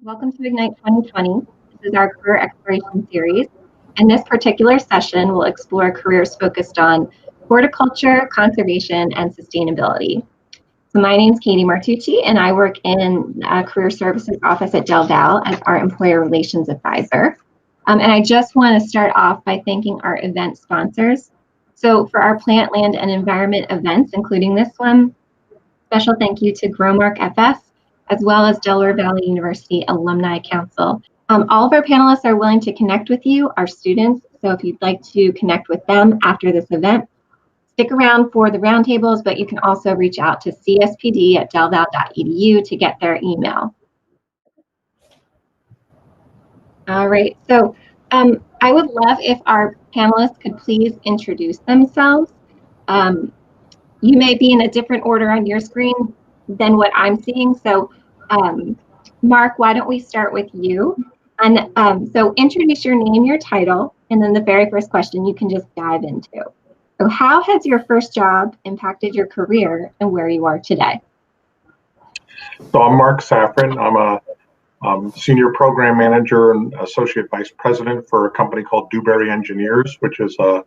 Welcome to Ignite 2020. This is our career exploration series, and this particular session will explore careers focused on horticulture, conservation, and sustainability. So my name is Katie Martucci, and I work in Career Services Office at Del Val as our Employer Relations Advisor. And I just want to start off by thanking our event sponsors. So for our plant, land, and environment events, including this one, special thank you to Growmark FS, as well as Delaware Valley University Alumni Council. All of our panelists are willing to connect with you, our students, so if you'd like to connect with them after this event, stick around for the roundtables, but you can also reach out to cspd@delval.edu to get their email. All right, so I would love if our panelists could please introduce themselves. You may be in a different order on your screen than what I'm seeing. So Mark, why don't we start with you? And so introduce your name, your title, and then the very first question you can just dive into. So how has your first job impacted your career and where you are today? So I'm Mark Safran. I'm a senior program manager and associate vice president for a company called Dewberry Engineers, which is a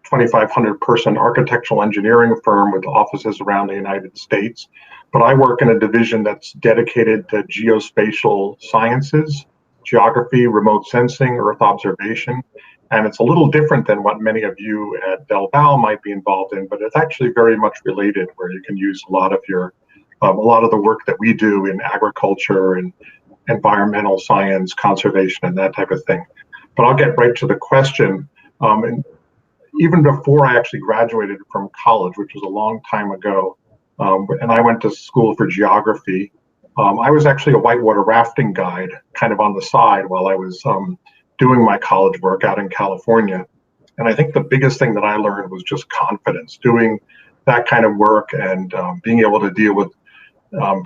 2,500 person architectural engineering firm with offices around the United States. But I work in a division that's dedicated to geospatial sciences, geography, remote sensing, earth observation. And it's a little different than what many of you at Del Val might be involved in, but it's actually very much related, where you can use a lot of the work that we do in agriculture and environmental science, conservation, and that type of thing. But I'll get right to the question. And even before I actually graduated from college, which was a long time ago, and I went to school for geography, I was actually a whitewater rafting guide kind of on the side while I was doing my college work out in California. And I think the biggest thing that I learned was just confidence. Doing that kind of work and being able to deal with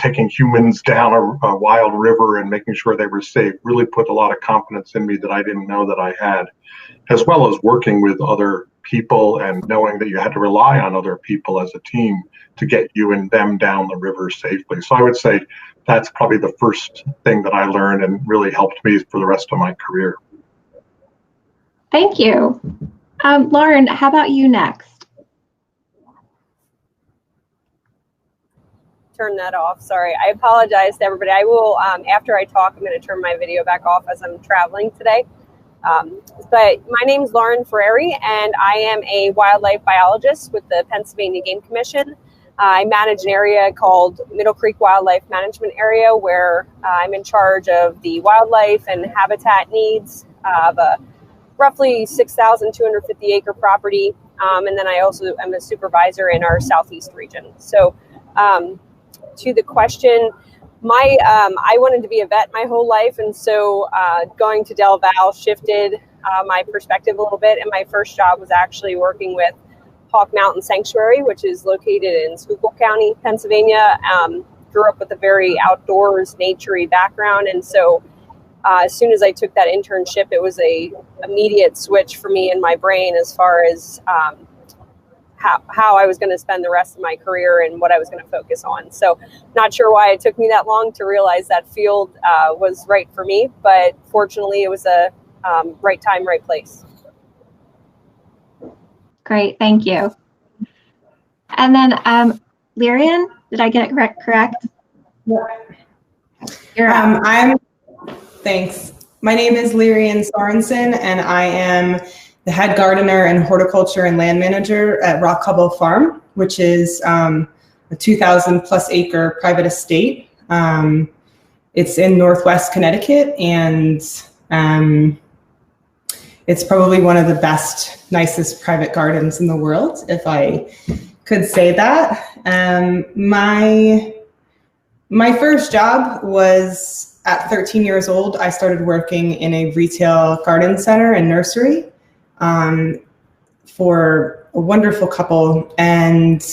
taking humans down a wild river and making sure they were safe really put a lot of confidence in me that I didn't know that I had, as well as working with other people and knowing that you had to rely on other people as a team to get you and them down the river safely. So I would say that's probably the first thing that I learned and really helped me for the rest of my career. Thank you. Lauren, how about you next? Turn that off. Sorry. I apologize to everybody. I will, after I talk, I'm going to turn my video back off as I'm traveling today. But my name is Lauren Ferreri, and I am a wildlife biologist with the Pennsylvania Game Commission. I manage an area called Middle Creek Wildlife Management Area, where I'm in charge of the wildlife and habitat needs of a roughly 6,250 acre property. And then I also am a supervisor in our Southeast region. So to the question, I wanted to be a vet my whole life, and so going to Del Val shifted my perspective a little bit. And my first job was actually working with Hawk Mountain Sanctuary, which is located in Schuylkill County, Pennsylvania. Grew up with a very outdoors, naturey background, and so as soon as I took that internship, it was a immediate switch for me in my brain as far as how I was going to spend the rest of my career and what I was going to focus on. So not sure why it took me that long to realize that field was right for me, but fortunately it was a right time, right place. Great, thank you. And then Leirion, did I get it correct? Thanks. My name is Leirion Sorenson, and I am the head gardener and horticulture and land manager at Cobble Farm, which is a 2,000 plus acre private estate. It's in Northwest Connecticut, and it's probably one of the best, nicest private gardens in the world, if I could say that. My first job was at 13 years old. I started working in a retail garden center and nursery for a wonderful couple, and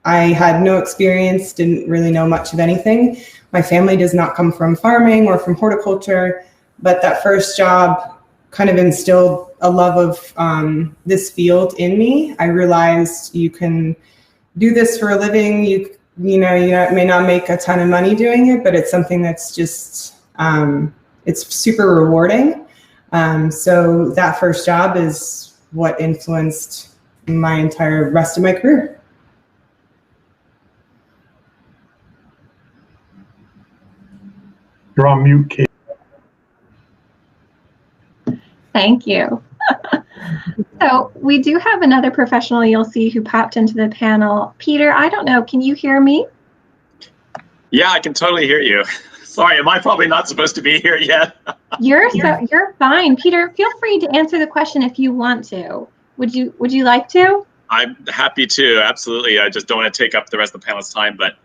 I had no experience, didn't really know much of anything. My family does not come from farming or from horticulture, but that first job kind of instilled a love of this field in me. I realized you can do this for a living. You may not make a ton of money doing it, but it's something that's just It's super rewarding. So that first job is what influenced my entire rest of my career. You're on mute, Kate. Thank you. So we do have another professional you'll see who popped into the panel. Peter, I don't know, can you hear me? Yeah, I can totally hear you. Sorry, am I probably not supposed to be here yet? You're fine. Peter, feel free to answer the question if you want to. Would you like to? I'm happy to, absolutely. I just don't want to take up the rest of the panel's time, but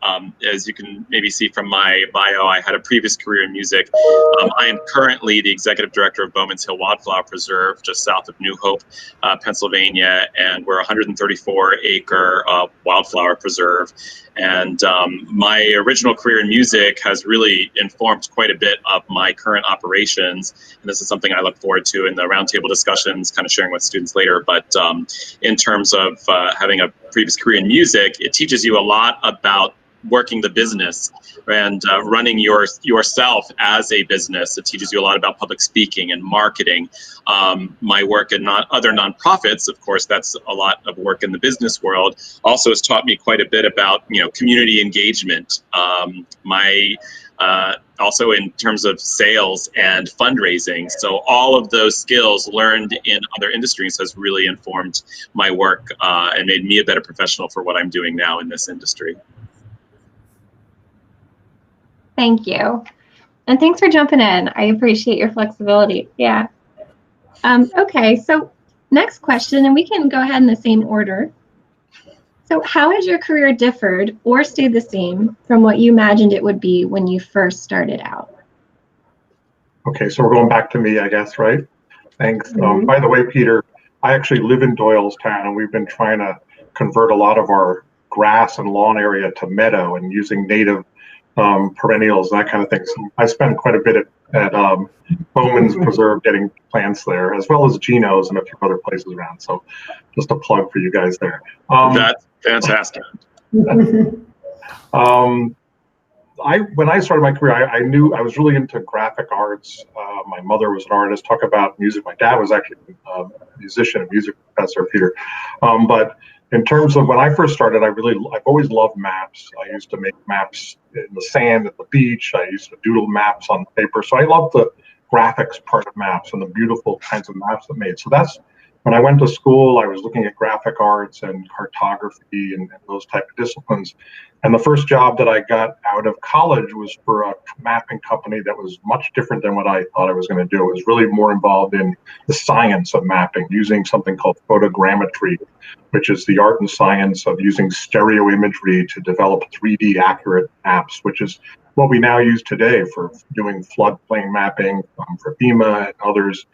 as you can maybe see from my bio, I had a previous career in music. I am currently the executive director of Bowman's Hill Wildflower Preserve, just south of New Hope, Pennsylvania, and we're a 134-acre wildflower preserve. And my original career in music has really informed quite a bit of my current operations. And this is something I look forward to in the roundtable discussions, kind of sharing with students later. But in terms of having a previous career in music, it teaches you a lot about working the business and running yourself as a business. It teaches you a lot about public speaking and marketing. My work in other nonprofits, of course, that's a lot of work in the business world, also has taught me quite a bit about community engagement. Also in terms of sales and fundraising. So all of those skills learned in other industries has really informed my work and made me a better professional for what I'm doing now in this industry. Thank you. And thanks for jumping in. I appreciate your flexibility. Yeah. Okay, so next question, and we can go ahead in the same order. So how has your career differed or stayed the same from what you imagined it would be when you first started out? Okay, so we're going back to me, I guess, right? Thanks. Mm-hmm. By the way, Peter, I actually live in Doylestown, and we've been trying to convert a lot of our grass and lawn area to meadow and using native perennials, that kind of thing. So I spend quite a bit at Bowman's Preserve getting plants there, as well as Gino's and a few other places around. So just a plug for you guys there. That's fantastic. When I started my career, I knew I was really into graphic arts. My mother was an artist. Talk about music. My dad was actually a musician, a music professor, Peter. But in terms of when I first started, I've always loved maps. I used to make maps in the sand at the beach. I used to doodle maps on paper. So I love the graphics part of maps and the beautiful kinds of maps that made. So that's when I went to school, I was looking at graphic arts and cartography and those type of disciplines. And the first job that I got out of college was for a mapping company that was much different than what I thought I was going to do. It was really more involved in the science of mapping, using something called photogrammetry, which is the art and science of using stereo imagery to develop 3D accurate maps, which is what we now use today for doing floodplain mapping for FEMA and others.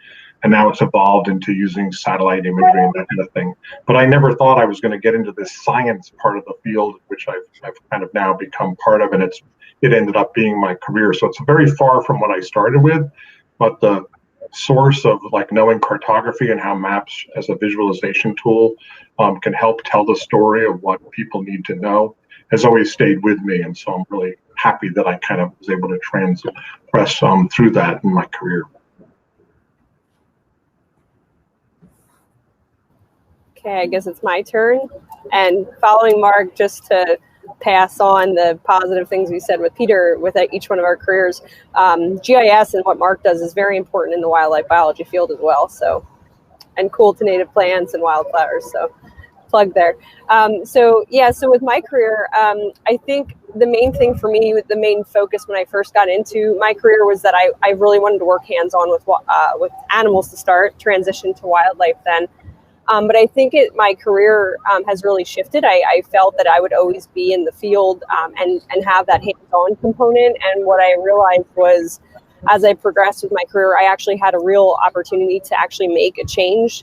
And now it's evolved into using satellite imagery and that kind of thing. But I never thought I was going to get into this science part of the field, which I've kind of now become part of, and it ended up being my career. So it's very far from what I started with, but the source of like knowing cartography and how maps as a visualization tool can help tell the story of what people need to know has always stayed with me. And so I'm really happy that I kind of was able to press through that in my career. Okay, I guess it's my turn. And following Mark, just to pass on the positive things we said with Peter with each one of our careers, GIS and what Mark does is very important in the wildlife biology field as well. So, and cool to native plants and wildflowers. So, plug there. So with my career, I think the main thing for me, the main focus when I first got into my career was that I really wanted to work hands-on with animals to start, transition to wildlife then. But I think my career has really shifted. I felt that I would always be in the field and have that hands-on component. And what I realized was, as I progressed with my career, I actually had a real opportunity to actually make a change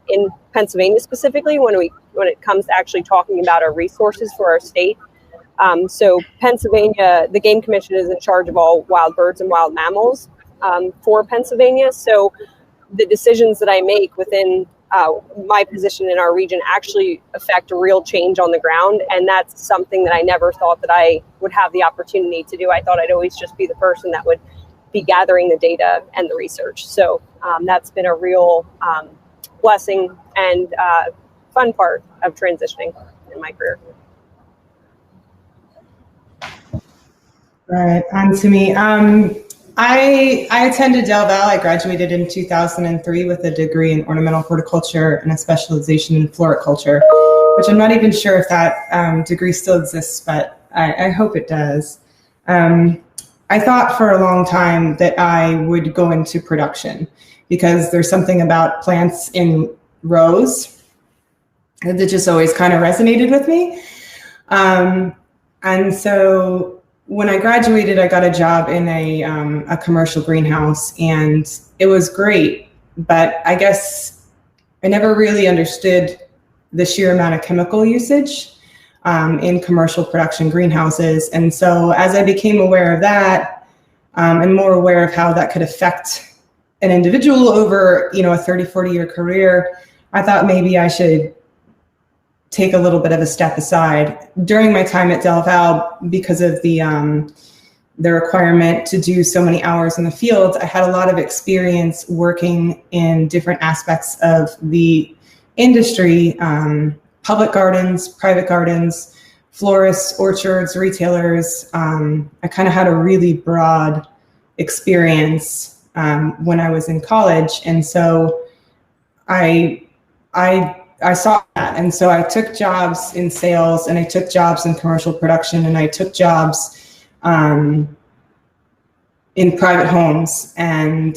in Pennsylvania specifically when it comes to actually talking about our resources for our state. So Pennsylvania, the Game Commission is in charge of all wild birds and wild mammals for Pennsylvania. So the decisions that I make within my position in our region actually affect a real change on the ground. And that's something that I never thought that I would have the opportunity to do. I thought I'd always just be the person that would be gathering the data and the research. So that's been a real blessing and fun part of transitioning in my career. Right, on to me. I attended Del Val. I graduated in 2003 with a degree in ornamental horticulture and a specialization in floriculture, which I'm not even sure if that degree still exists, but I hope it does. I thought for a long time that I would go into production because there's something about plants in rows that just always kind of resonated with me. And so when I graduated, I got a job in a commercial greenhouse, and it was great, but I guess I never really understood the sheer amount of chemical usage in commercial production greenhouses. And so as I became aware of that, and more aware of how that could affect an individual over, a 30, 40-year career, I thought maybe I should take a little bit of a step aside. During my time at Del Val, because of the requirement to do so many hours in the field, I had a lot of experience working in different aspects of the industry, public gardens, private gardens, florists, orchards, retailers. I kind of had a really broad experience when I was in college. And so I saw that. And so I took jobs in sales, and I took jobs in commercial production, and I took jobs in private homes and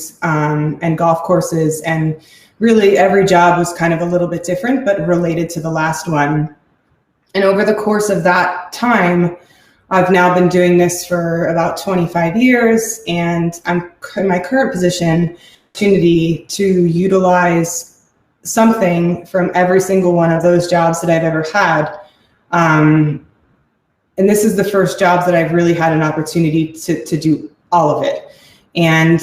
golf courses. And really every job was kind of a little bit different, but related to the last one. And over the course of that time, I've now been doing this for about 25 years, and I'm in my current position, opportunity to utilize something from every single one of those jobs that I've ever had. And this is the first job that I've really had an opportunity to do all of it. And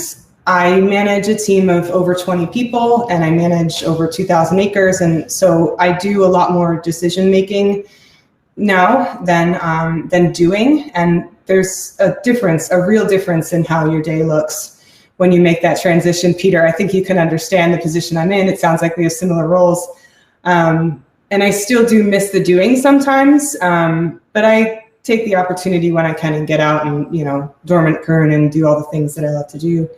I manage a team of over 20 people, and I manage over 2,000 acres. And so I do a lot more decision making now than doing. And there's a difference, a real difference in how your day looks when you make that transition. Peter, I think you can understand the position I'm in. It sounds like we have similar roles. And I still do miss the doing sometimes, but I take the opportunity when I can and get out and, dormant kern and do all the things that I love to do.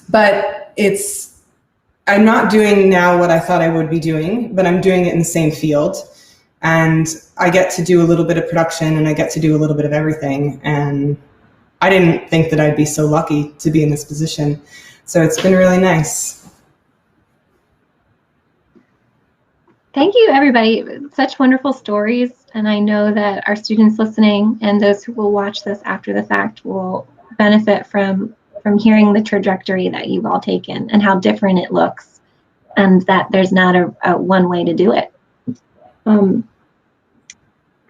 But I'm not doing now what I thought I would be doing, but I'm doing it in the same field. And I get to do a little bit of production, and I get to do a little bit of everything. And I didn't think that I'd be so lucky to be in this position. So it's been really nice. Thank you, everybody. Such wonderful stories. And I know that our students listening and those who will watch this after the fact will benefit from hearing the trajectory that you've all taken and how different it looks, and that there's not a one way to do it.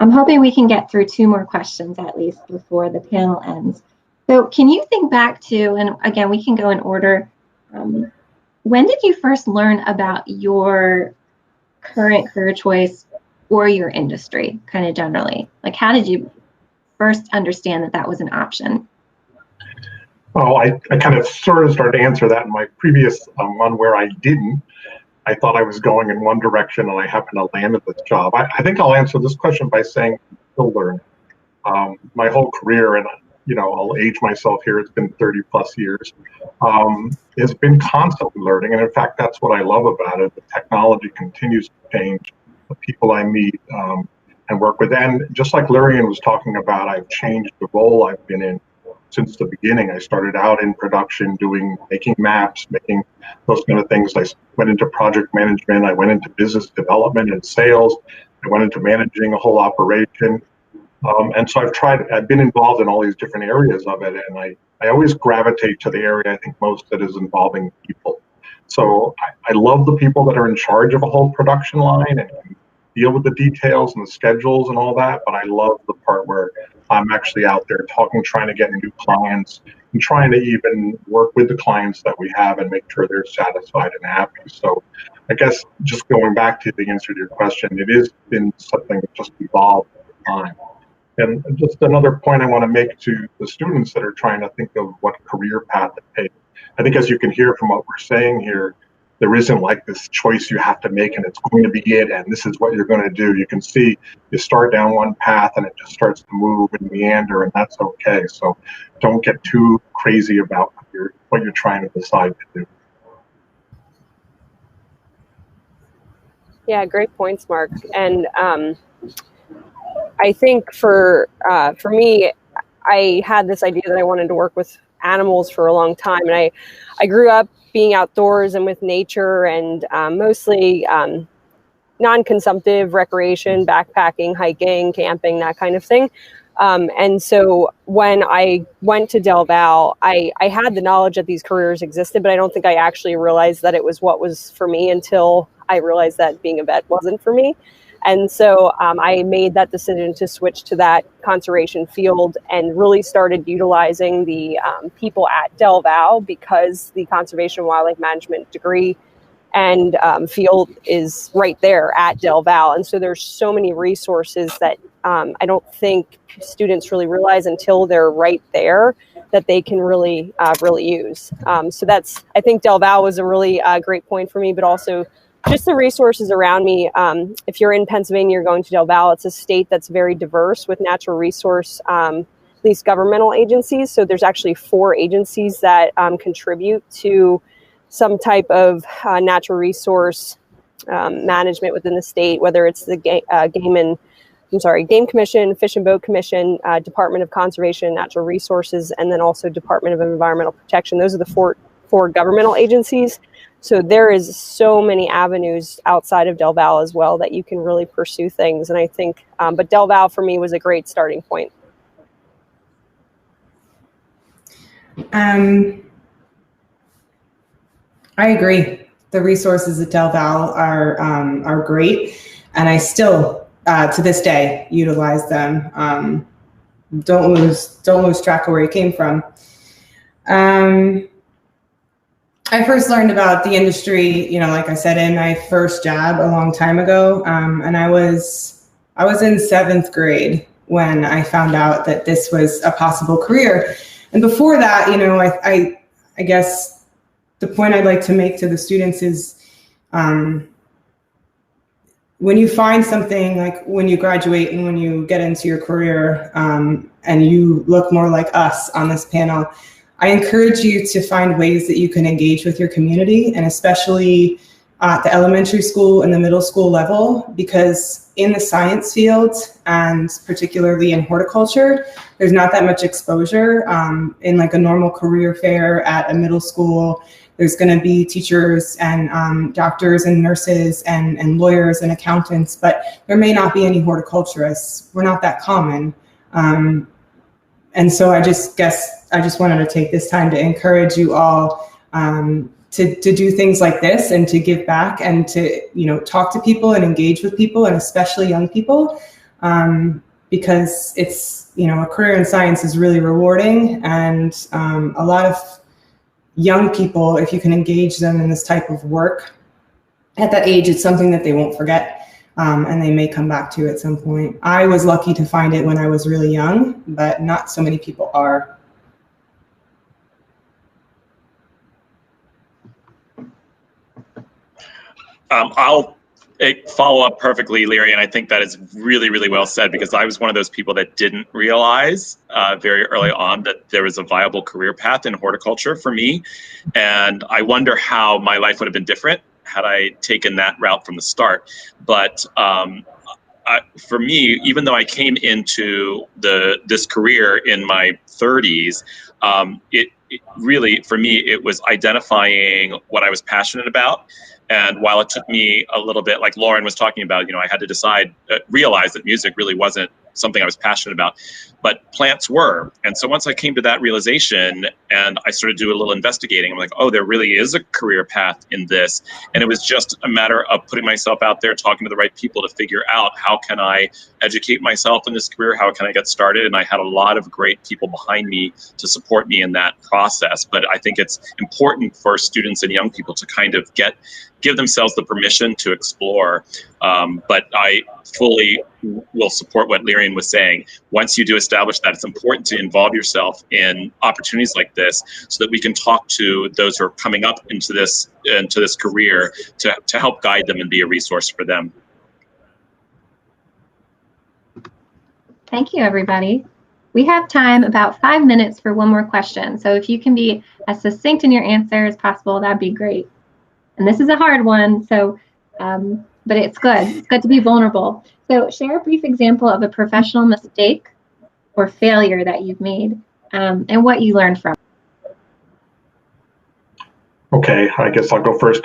I'm hoping we can get through 2 more questions at least before the panel ends. So can you think back to, and again, we can go in order, when did you first learn about your current career choice or your industry, kind of generally? Like, how did you first understand that that was an option? Well, I kind of sort of started to answer that in my previous one where I didn't. I thought I was going in one direction, and I happened to land at this job. I think I'll answer this question by saying I'm still learning. My whole career, and I'll age myself here, it's been 30 plus years, has been constantly learning. And in fact, that's what I love about it. The technology continues to change, the people I meet and work with. And just like Leirion was talking about, I've changed the role I've been in since the beginning. I started out in production making maps, making those kind of things. I went into project management. I went into business development and sales. I went into managing a whole operation. And so I've been involved in all these different areas of it. And I always gravitate to the area I think most that is involving people. So I love the people that are in charge of a whole production line and deal with the details and the schedules and all that. But I love the part where I'm actually out there talking, trying to get new clients, and trying to even work with the clients that we have and make sure they're satisfied and happy. So I guess just going back to the answer to your question, it has been something that just evolved over time. And just another point I want to make to the students that are trying to think of what career path to take. I think as you can hear from what we're saying here, there isn't like this choice you have to make and it's going to be it and this is what you're going to do. You can see you start down one path and it just starts to move and meander, and that's okay. So don't get too crazy about what you're trying to decide to do. Yeah, great points, Mark. And I think for me, I had this idea that I wanted to work with animals for a long time, and I grew up being outdoors and with nature, and mostly non-consumptive recreation, backpacking, hiking, camping, that kind of thing. And so when I went to Del Val, I had the knowledge that these careers existed, but I don't think I actually realized that it was what was for me until I realized that being a vet wasn't for me. And so I made that decision to switch to that conservation field and really started utilizing the people at Del Val, because the conservation and wildlife management degree and field is right there at Del Val. And so there's so many resources that I don't think students really realize until they're right there that they can really use. So I think Del Val was a really great point for me, but also just the resources around me. If you're in Pennsylvania, you're going to Del Val. It's a state that's very diverse with natural resource, at least governmental agencies. So there's actually 4 agencies that contribute to some type of natural resource management within the state, whether it's the Game Commission, Fish and Boat Commission, Department of Conservation and Natural Resources, and then also Department of Environmental Protection. Those are the four governmental agencies. So there is so many avenues outside of Del Val as well that you can really pursue things. And I think, but Del Val for me was a great starting point. I agree. The resources at Del Val are great, and I still, to this day, utilize them. Don't lose track of where you came from. I first learned about the industry, like I said, in my first job a long time ago, and I was in 7th grade when I found out that this was a possible career. And before that, I guess the point I'd like to make to the students is, when you find something, like when you graduate and when you get into your career, and you look more like us on this panel, I encourage you to find ways that you can engage with your community, and especially at the elementary school and the middle school level, because in the science field, and particularly in horticulture, there's not that much exposure. In like a normal career fair at a middle school, there's going to be teachers and doctors and nurses and lawyers and accountants, but there may not be any horticulturists. We're not that common. And so I just wanted to take this time to encourage you all to do things like this and to give back and to talk to people and engage with people, and especially young people, because it's a career in science is really rewarding, and a lot of young people, if you can engage them in this type of work at that age, it's something that they won't forget. And they may come back to at some point. I was lucky to find it when I was really young, but not so many people are. I'll follow up perfectly, Leirion. I think that is really, really well said, because I was one of those people that didn't realize very early on that there was a viable career path in horticulture for me. And I wonder how my life would have been different had I taken that route from the start. But for me, even though I came into this career in my 30s, it really, for me, it was identifying what I was passionate about. And while it took me a little bit, like Lauren was talking about, I had to realize that music really wasn't something I was passionate about, but plants were. And so once I came to that realization and I started to do a little investigating, I'm like, oh, there really is a career path in this. And it was just a matter of putting myself out there, talking to the right people to figure out, how can I educate myself in this career? How can I get started? And I had a lot of great people behind me to support me in that process. But I think it's important for students and young people to kind of get give themselves the permission to explore. But I fully will support what Leirion was saying. Once you do establish that, it's important to involve yourself in opportunities like this so that we can talk to those who are coming up into this career to help guide them and be a resource for them. Thank you, everybody. We have time, about 5 minutes, for one more question. So if you can be as succinct in your answer as possible, that'd be great. And this is a hard one, so but it's good. It's good to be vulnerable. So share a brief example of a professional mistake or failure that you've made and what you learned from it. Okay, I guess I'll go first.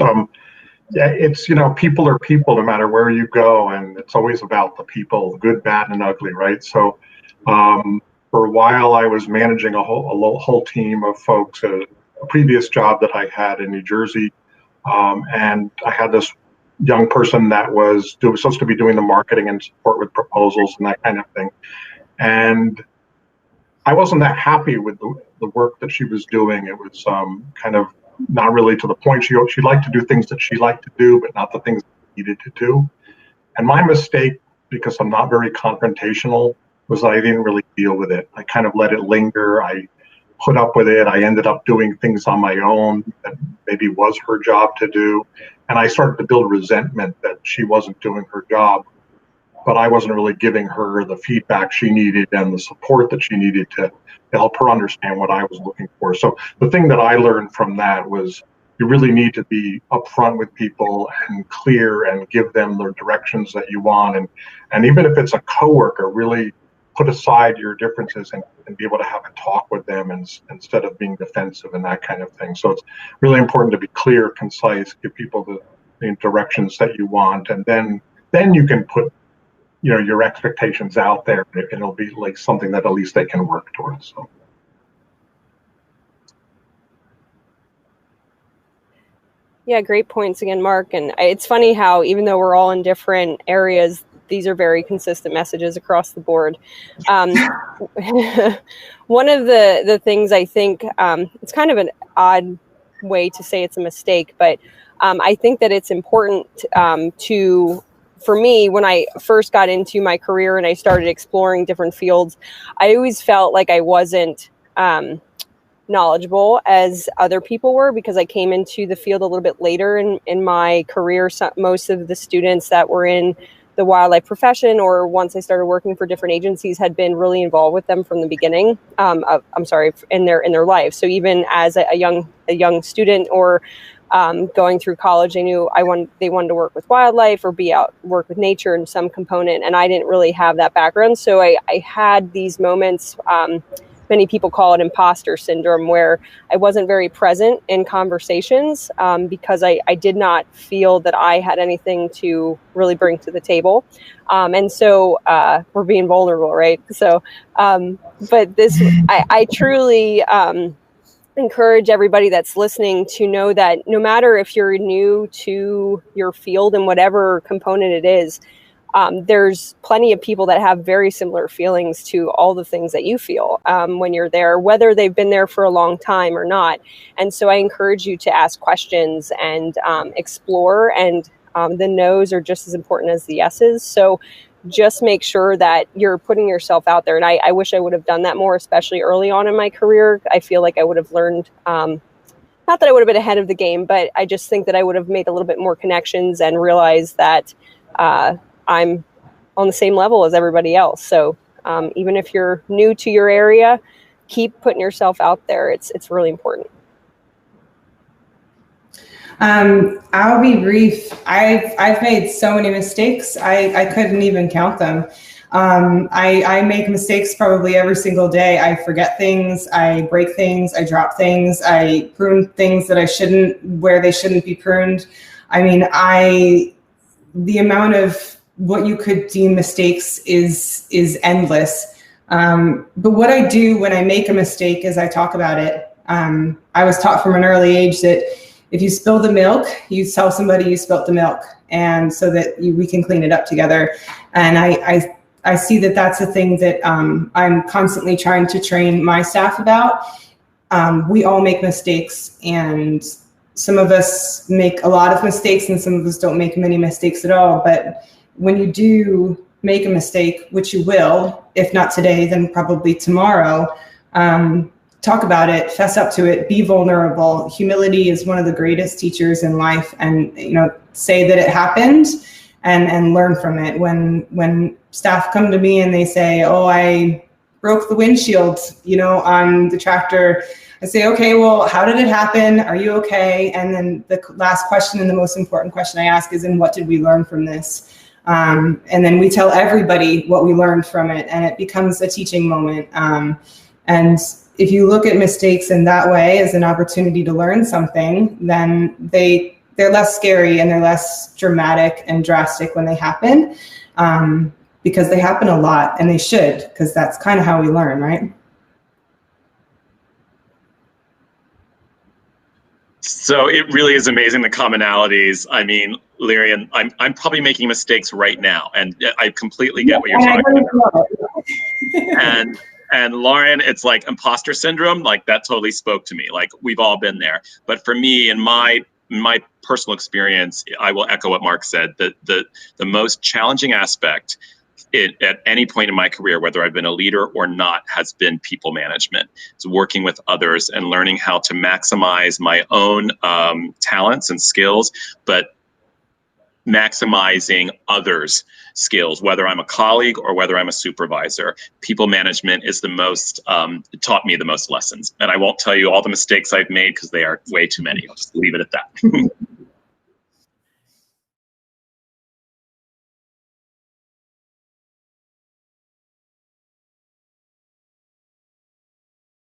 Yeah, it's, people are people no matter where you go, and it's always about the people, good, bad, and ugly, right? So for a while, I was managing a whole team of folks at a previous job that I had in New Jersey, and I had this young person that was supposed to be doing the marketing and support with proposals and that kind of thing. And I wasn't that happy with the work that she was doing. It was kind of not really to the point. She liked to do things that she liked to do, but not the things she needed to do. And my mistake, because I'm not very confrontational, was that I didn't really deal with it. I kind of let it linger. I put up with it. I ended up doing things on my own that maybe was her job to do. And I started to build resentment that she wasn't doing her job, but I wasn't really giving her the feedback she needed and the support that she needed to help her understand what I was looking for. So the thing that I learned from that was you really need to be upfront with people and clear and give them the directions that you want. And even if it's a coworker, really put aside your differences and be able to have a talk with them instead of being defensive and that kind of thing. So it's really important to be clear, concise, give people the directions that you want, and then you can put your expectations out there, and it'll be like something that at least they can work towards. So. Yeah, great points again, Mark. And it's funny how even though we're all in different areas, these are very consistent messages across the board. One of the things I think, it's kind of an odd way to say it's a mistake, but I think that it's important for me, when I first got into my career and I started exploring different fields, I always felt like I wasn't knowledgeable as other people were because I came into the field a little bit later in my career. Most of the students that were in the wildlife profession, or once I started working for different agencies, had been really involved with them from the beginning. In their life. So even as a young student or going through college, they knew they wanted to work with wildlife or be out, work with nature in some component, and I didn't really have that background. So I had these moments. Many people call it imposter syndrome, where I wasn't very present in conversations because I did not feel that I had anything to really bring to the table. And so we're being vulnerable, right? So, but this, I truly encourage everybody that's listening to know that no matter if you're new to your field and whatever component it is, there's plenty of people that have very similar feelings to all the things that you feel when you're there, whether they've been there for a long time or not. And so I encourage you to ask questions and explore, and the no's are just as important as the yeses. So just make sure that you're putting yourself out there. And I wish I would have done that more, especially early on in my career. I feel like I would have learned, not that I would have been ahead of the game, but I just think that I would have made a little bit more connections and realized that I'm on the same level as everybody else. So even if you're new to your area, keep putting yourself out there. It's really important. I'll be brief. I've made so many mistakes. I couldn't even count them. I make mistakes probably every single day. I forget things, I break things, I drop things, I prune things that I shouldn't, where they shouldn't be pruned. I mean, the amount of what you could deem mistakes is endless. But what I do when I make a mistake is I talk about it. I was taught from an early age that if you spill the milk, you tell somebody you spilt the milk, and so that we can clean it up together. And I see that that's a thing that I'm constantly trying to train my staff about. We all make mistakes, and some of us make a lot of mistakes and some of us don't make many mistakes at all. But when you do make a mistake, which you will, if not today, then probably tomorrow, talk about it, fess up to it, be vulnerable. Humility is one of the greatest teachers in life, and say that it happened and learn from it. When staff come to me and they say, oh, I broke the windshield, on the tractor, I say, okay, well, how did it happen? Are you okay? And then the last question and the most important question I ask is, and what did we learn from this? And then we tell everybody what we learned from it, and it becomes a teaching moment. And if you look at mistakes in that way as an opportunity to learn something, then they're less scary and they're less dramatic and drastic when they happen, because they happen a lot, and they should, because that's kind of how we learn, right? So it really is amazing, the commonalities. I mean, Leirion, I'm probably making mistakes right now, and I completely get what you're talking about. And Lauren, it's like imposter syndrome, like that totally spoke to me. Like, we've all been there. But for me, in my personal experience, I will echo what Mark said, that the most challenging aspect at any point in my career, whether I've been a leader or not, has been people management. It's working with others and learning how to maximize my own talents and skills, but maximizing others' skills, whether I'm a colleague or whether I'm a supervisor. People management is the most, taught me the most lessons. And I won't tell you all the mistakes I've made, because they are way too many. I'll just leave it at that.